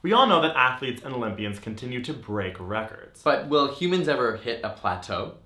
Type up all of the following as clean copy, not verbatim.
We all know that athletes and Olympians continue to break records. But will humans ever hit a plateau?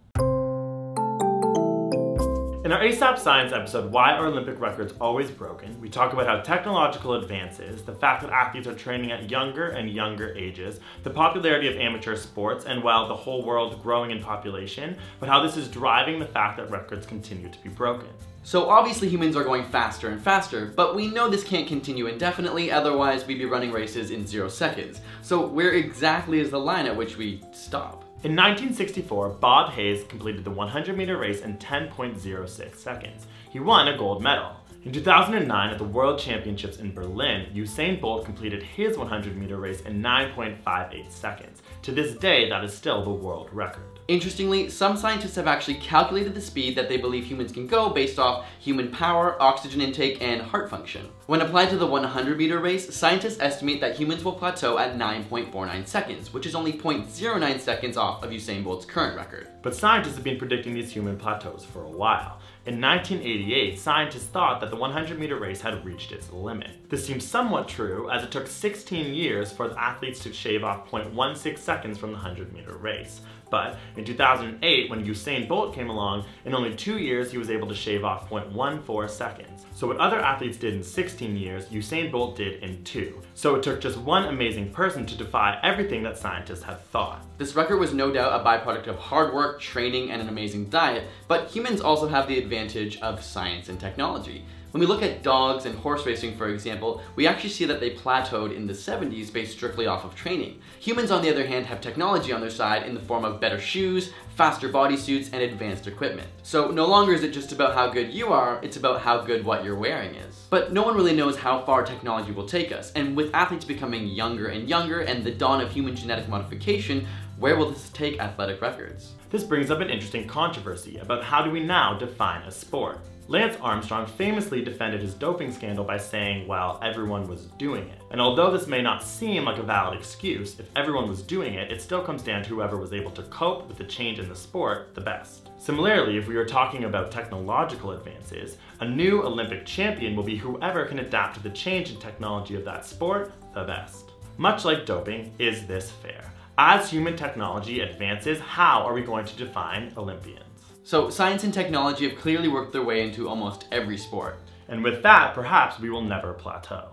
In our ASAP Science episode, Why Are Olympic Records Always Broken?, we talk about how technological advances, the fact that athletes are training at younger and younger ages, the popularity of amateur sports, and while the whole world growing in population, but how this is driving the fact that records continue to be broken. So obviously humans are going faster and faster, but we know this can't continue indefinitely, otherwise we'd be running races in 0 seconds. So where exactly is the line at which we stop? In 1964, Bob Hayes completed the 100-meter race in 10.06 seconds. He won a gold medal. In 2009, at the World Championships in Berlin, Usain Bolt completed his 100-meter race in 9.58 seconds. To this day, that is still the world record. Interestingly, some scientists have actually calculated the speed that they believe humans can go based off human power, oxygen intake, and heart function. When applied to the 100-meter race, scientists estimate that humans will plateau at 9.49 seconds, which is only 0.09 seconds off of Usain Bolt's current record. But scientists have been predicting these human plateaus for a while. In 1988, scientists thought that the 100-meter race had reached its limit. This seems somewhat true, as it took 16 years for the athletes to shave off 0.16 seconds from the 100-meter race. But in 2008, when Usain Bolt came along, in only 2 years he was able to shave off 0.14 seconds. So what other athletes did in 16 years, Usain Bolt did in 2. So it took just one amazing person to defy everything that scientists had thought. This record was no doubt a byproduct of hard work, training, and an amazing diet, but humans also have the advantage of science and technology. When we look at dogs and horse racing, for example, we actually see that they plateaued in the 70s based strictly off of training. Humans, on the other hand, have technology on their side in the form of better shoes, faster bodysuits, and advanced equipment. So no longer is it just about how good you are, it's about how good what you're wearing is. But no one really knows how far technology will take us, and with athletes becoming younger and younger and the dawn of human genetic modification, where will this take athletic records? This brings up an interesting controversy about how do we now define a sport. Lance Armstrong famously defended his doping scandal by saying, well, everyone was doing it. And although this may not seem like a valid excuse, if everyone was doing it, it still comes down to whoever was able to cope with the change in the sport the best. Similarly, if we are talking about technological advances, a new Olympic champion will be whoever can adapt to the change in technology of that sport the best. Much like doping, is this fair? As human technology advances, how are we going to define Olympians? So science and technology have clearly worked their way into almost every sport. And with that, perhaps we will never plateau.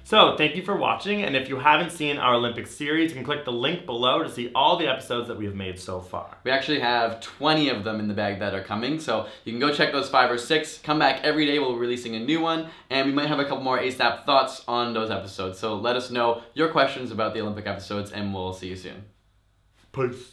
So thank you for watching, and if you haven't seen our Olympic series, you can click the link below to see all the episodes that we have made so far. We actually have 20 of them in the bag that are coming, so you can go check those 5 or 6. Come back every day, we'll be releasing a new one, and we might have a couple more ASAP thoughts on those episodes. So let us know your questions about the Olympic episodes, and we'll see you soon. Peace.